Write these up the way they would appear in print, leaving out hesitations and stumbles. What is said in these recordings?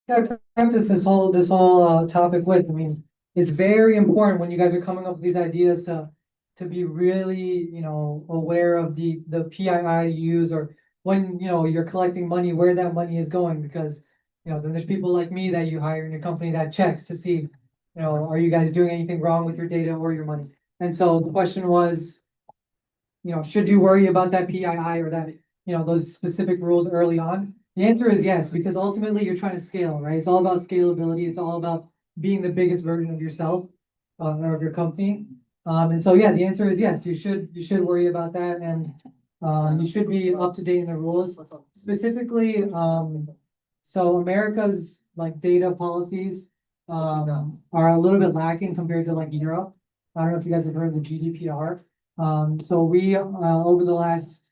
I preface this whole topic with, I mean, it's very important when you guys are coming up with these ideas to be really, aware of the PII you use, or when, you're collecting money, where that money is going, because, then there's people like me that you hire in your company that checks to see, are you guys doing anything wrong with your data or your money? And so the question was, should you worry about that PII or that, those specific rules early on? The answer is yes, because ultimately you're trying to scale, right? It's all about scalability. It's all about being the biggest version of yourself, or of your company. And so, yeah, the answer is yes, you should worry about that. And you should be up to date in the rules. Specifically, so America's like data policies are a little bit lacking compared to like Europe. I don't know if you guys have heard of the GDPR. So we, over the last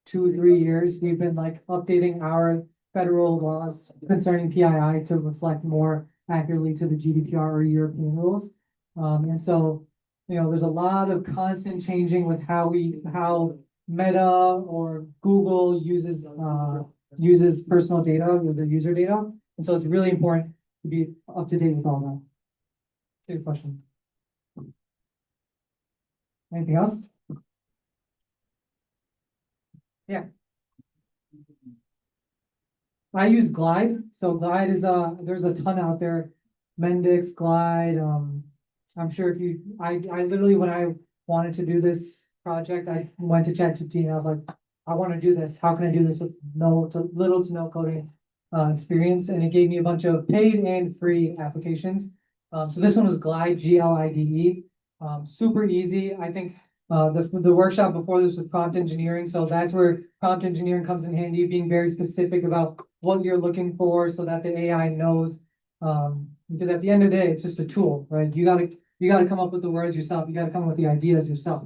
2 or 3 years, we've been like updating our federal laws concerning PII to reflect more accurately to the GDPR or European rules. And so, there's a lot of constant changing with how Meta or Google uses personal data with their user data. And so it's really important to be up to date with all that. That's a good question. Anything else? Yeah. I use Glide. So Glide is there's a ton out there. Mendix, Glide. I'm sure if you I literally when I wanted to do this project, I went to ChatGPT and I was like, I want to do this. How can I do this with little to no coding experience? And it gave me a bunch of paid and free applications. So this one was Glide, Glide. Super easy. I think the workshop before this was prompt engineering. So that's where prompt engineering comes in handy, being very specific about what you're looking for so that the AI knows. Because at the end of the day, it's just a tool, right? You gotta come up with the words yourself. You gotta come up with the ideas yourself.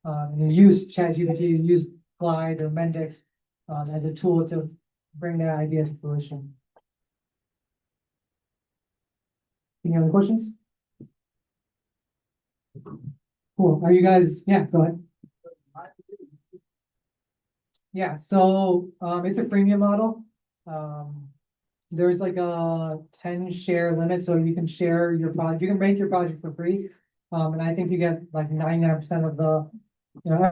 And you use ChatGPT, you use Glide or Mendix as a tool to bring that idea to fruition. Any other questions? Cool. Are you guys? Yeah, go ahead. Yeah, so it's a freemium model. Um, there's like a 10 share limit, so you can share your project. You can make your project for free. And I think you get like 99% of the,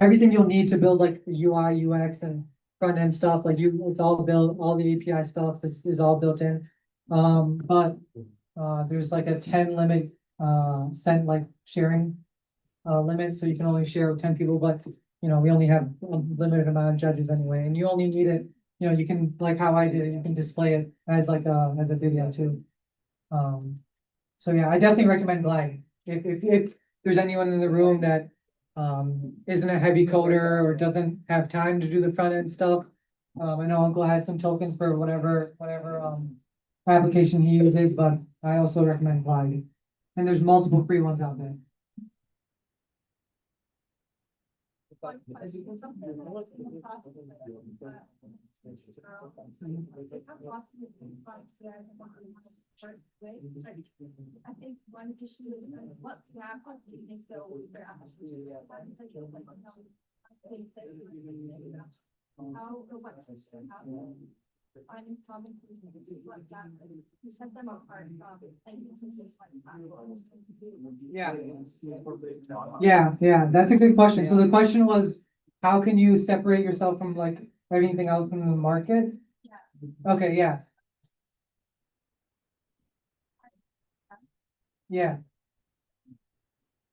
everything you'll need to build like UI, UX, and front end stuff. Like it's all built, all the API stuff is all built in. But there's like a 10 limit cent like sharing limit, so you can only share with 10 people, but we only have a limited amount of judges anyway, and you only need it, you can, like how I did it, you can display it as like as a video too. So yeah, I definitely recommend Glide. If there's anyone in the room that isn't a heavy coder or doesn't have time to do the front end stuff, I know Uncle has some tokens for whatever application he uses, but I also recommend Glide. And there's multiple free ones out there. I think one issue is what gap do you think they'll how or what how finding common what gap you set them apart from and Yeah. Yeah, that's a good question. So the question was, how can you separate yourself from like everything else in the market? Okay, yeah, yeah,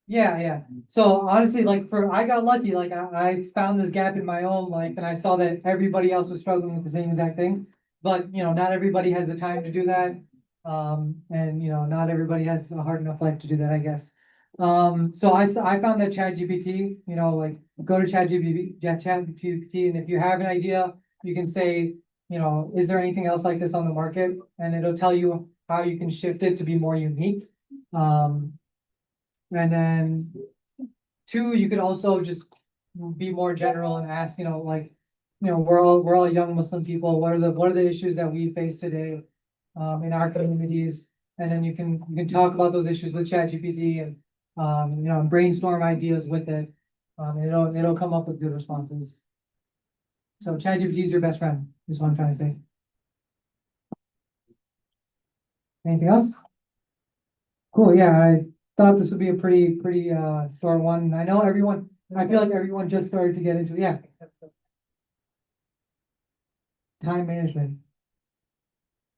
yeah. So honestly, like I got lucky, like I found this gap in my own life and I saw that everybody else was struggling with the same exact thing. But not everybody has the time to do that. And not everybody has a hard enough life to do that, I guess. So I found that ChatGPT, like go to ChatGPT, and if you have an idea, you can say, is there anything else like this on the market? And it'll tell you how you can shift it to be more unique. Um, and then two, you could also just be more general and ask, like, we're all young Muslim people. What are the issues that we face today, in our communities? And then you can talk about those issues with ChatGPT and brainstorm ideas with it. And it'll come up with good responses. So ChatGPT is your best friend, is what I'm trying to say. Anything else? Cool, yeah, I thought this would be a pretty short one. I know everyone, I feel like everyone just started to get into, yeah. Time management.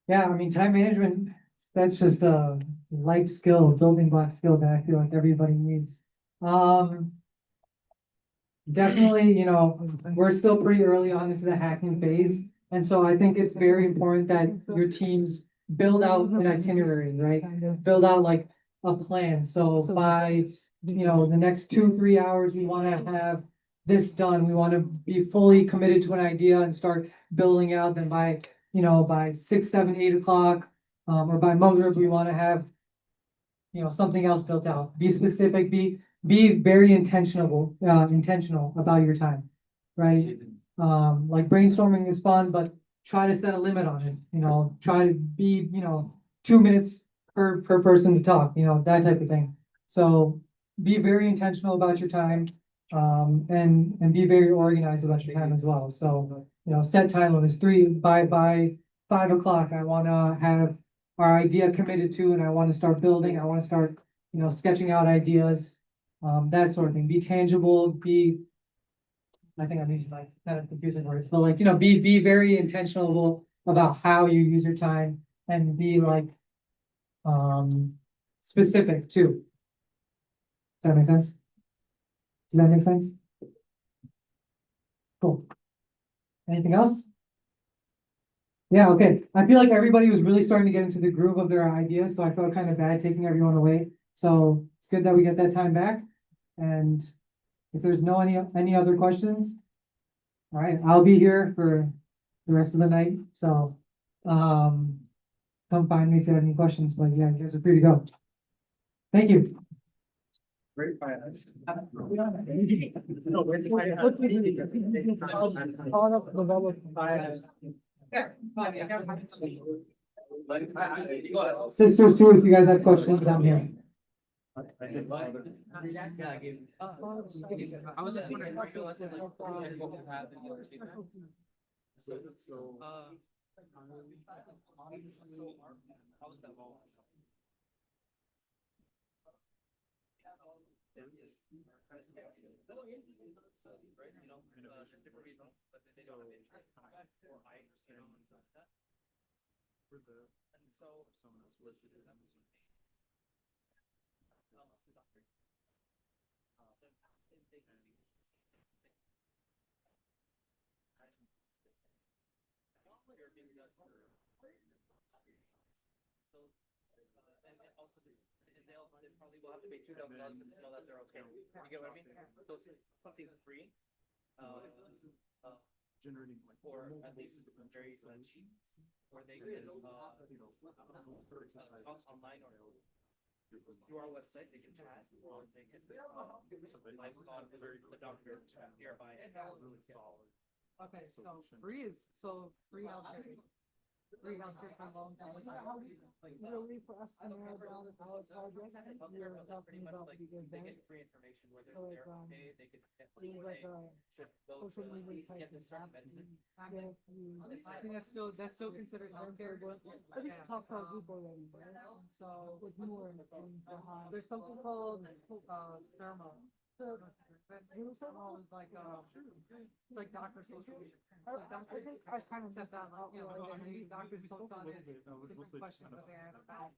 Yeah, I mean, time management, that's just a life skill, building block skill that I feel like everybody needs. Um, definitely, we're still pretty early on into the hacking phase. And so I think it's very important that your teams build out an itinerary, right? Build out like a plan. So by, the next 2, 3 hours, we want to have this done. We want to be fully committed to an idea and start building out. Then by 6, 7, 8 o'clock, or by Mogrib, we want to have something else built out. Be specific, be very intentional about your time, right? Like brainstorming is fun, but try to set a limit on it, try to be, 2 minutes per person to talk, that type of thing. So be very intentional about your time, and be very organized about your time as well. So, set time limits, by 5 o'clock, I wanna have our idea committed to, and I want to start building, I want to start, sketching out ideas, that sort of thing. Be tangible, I think I'm using like kind of confusing words, but like, be very intentional about how you use your time and be like, specific too. Does that make sense? Does that make sense? Cool. Anything else? Yeah, okay. I feel like everybody was really starting to get into the groove of their ideas, so I felt kind of bad taking everyone away. So it's good that we get that time back. And if there's any other questions, all right, I'll be here for the rest of the night. So come find me if you have any questions. But yeah, you guys are free to go. Thank you. Great finance. Sisters too, if you guys have questions, I'm here. I was just wondering, where you let to like, what would happen in this feedback? So, how was that all? Right, different reasons, but they don't have interest, or ice, like that. And so. Someone else listed it. And also they probably will have to pay $2,000 to know that they're okay. You get what I mean? So something free, Generating like. or at least very cheap, where they can, online or through our website, they can chat, or they can, like, the doctor nearby. Really solid. Okay, so free healthcare. Free healthcare for long term. Really for us to narrow down the college project, we're talking about the They event, get free information, whether So, they're like, okay, they could get, things like, should go social to, like, media type get this certain medicine. that you. I think that's still considered healthcare. I think we talked about group already, right? So With you were in the high. there's something called thermo. Thermo is like it's like doctor association. I think I kind of Set missed that, out. doctors post on it, different questions that they have about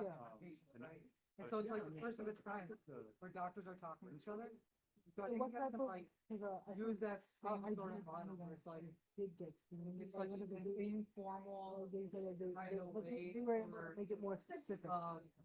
Yeah. applications, right? And so it's like the first of its kind where doctors are talking to each other. So I think What you have type to of, like cause, I use that same I sort of did model know where that it's like big gets. it's like an informal They said that kind of but way they were able for to make it more specific.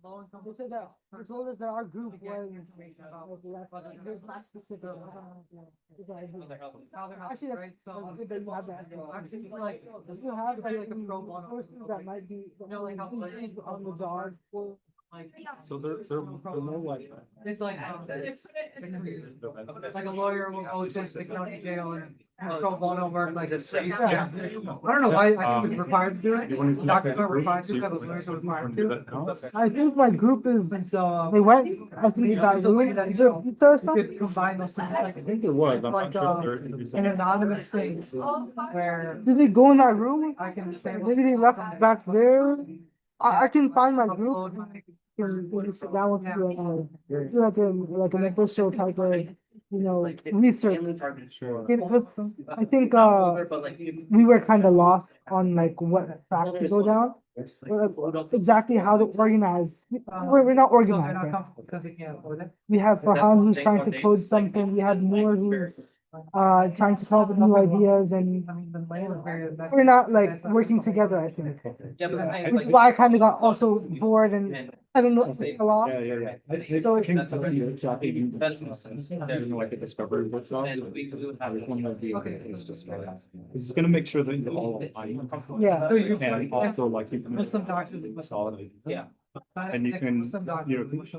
low income. They said that, they told us that our group to get was information about like less, whether there's not specific. I don't know, yeah. It's like- Other health. how they're not Actually, right. So that's good that you have that. actually like If you have like a any pro bono. person that might be Like how on the dog for. like So they're more like. it's like it's like a lawyer will go to the county jail and pro bono work like this. Yeah. Yeah. I don't know why, I think it's required to do it. Doctors are required to, have lawyers are required to. I think my group is, And so. they went, I think that There's a way room, that, is you there know, pizza or you something? could combine those things, like, I think there was, I'm like, not sure. There is an anonymous thing where Did they go in that room? I can say. Maybe they left back there. I can find my group. Can sit down with you and do like an official type of, research. Sure. I think we were kind of lost on like what track to go down. Exactly how to organize. We're not So they're organized. not Right? comfortable because they can't afford it. We have Farhan who's trying to code something. We have Moore who's trying to come up with new ideas, and I mean, the land is very. we're not like working together, I think. Yeah, but Which is why I kind of got also bored and I don't know a lot. Yeah. So- I think some of you exactly, even like a discovery workshop. Everyone would be okay, it's just, this is gonna make sure that you're all aligned. Yeah. So you're And also like you can. Muslim doctors. Solid. Yeah. And you can,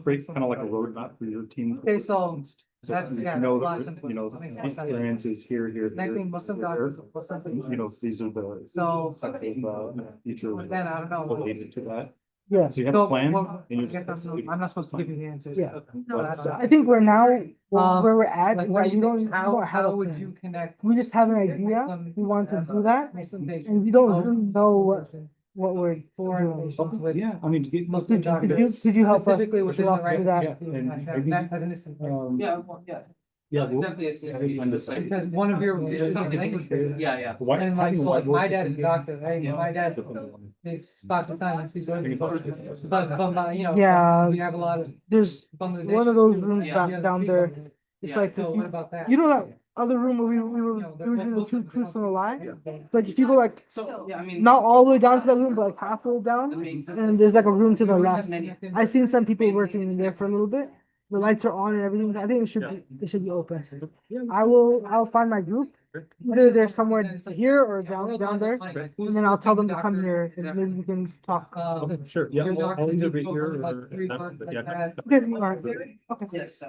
create kind of like a roadmap for your team. Okay, so So that's, you yeah. know, lots that, of- you know, makes more sense. experiences here, Connecting Muslim doctors, with Muslim You know, patients. these are the. So- types of, future Then I don't know. related to that. Yeah. So you have a So, plan. well, and I you guess just- I'm not supposed to give you the answers. Yeah. But I don't know. I think we're now where we're at. Like, what do we you don't, think, we don't have how a would plan. you connect? We just have an idea. We want to do that, Muslim patients. and we don't really know what we're Foreign doing. patients with. Yeah, I mean, to get. Muslim Could you help us Specifically within the walk right. through that? Yeah, and maybe, That as an instant. Yeah, well, yeah. yeah, we'll- Definitely, it's. Because one of your, there's some language barrier. Yeah. Why- And like, so like why- my dad is a doctor, right? Yeah. My dad is Pakistan, speaks Urdu. But, you know. Yeah. We have a lot of. There's Bangladesh one of those people, rooms yeah, back yeah, down speak there. English. It's Yeah, like So if what about that? you know that other room where we were doing the two truths and a lie. Like if you go like So, yeah, I mean. not all the way down to that room, but like half the way down, and there's like a room to the We left. have many- I've seen some people working in there for a little bit. The lights are on and everything. I think it should be open. I'll find my group. Either they're somewhere here or down there, and then I'll tell them to come here and maybe we can talk. Okay, sure, yeah, Your I'll doctor either is be here like or. three months like that. Okay, all right. Okay. Yes.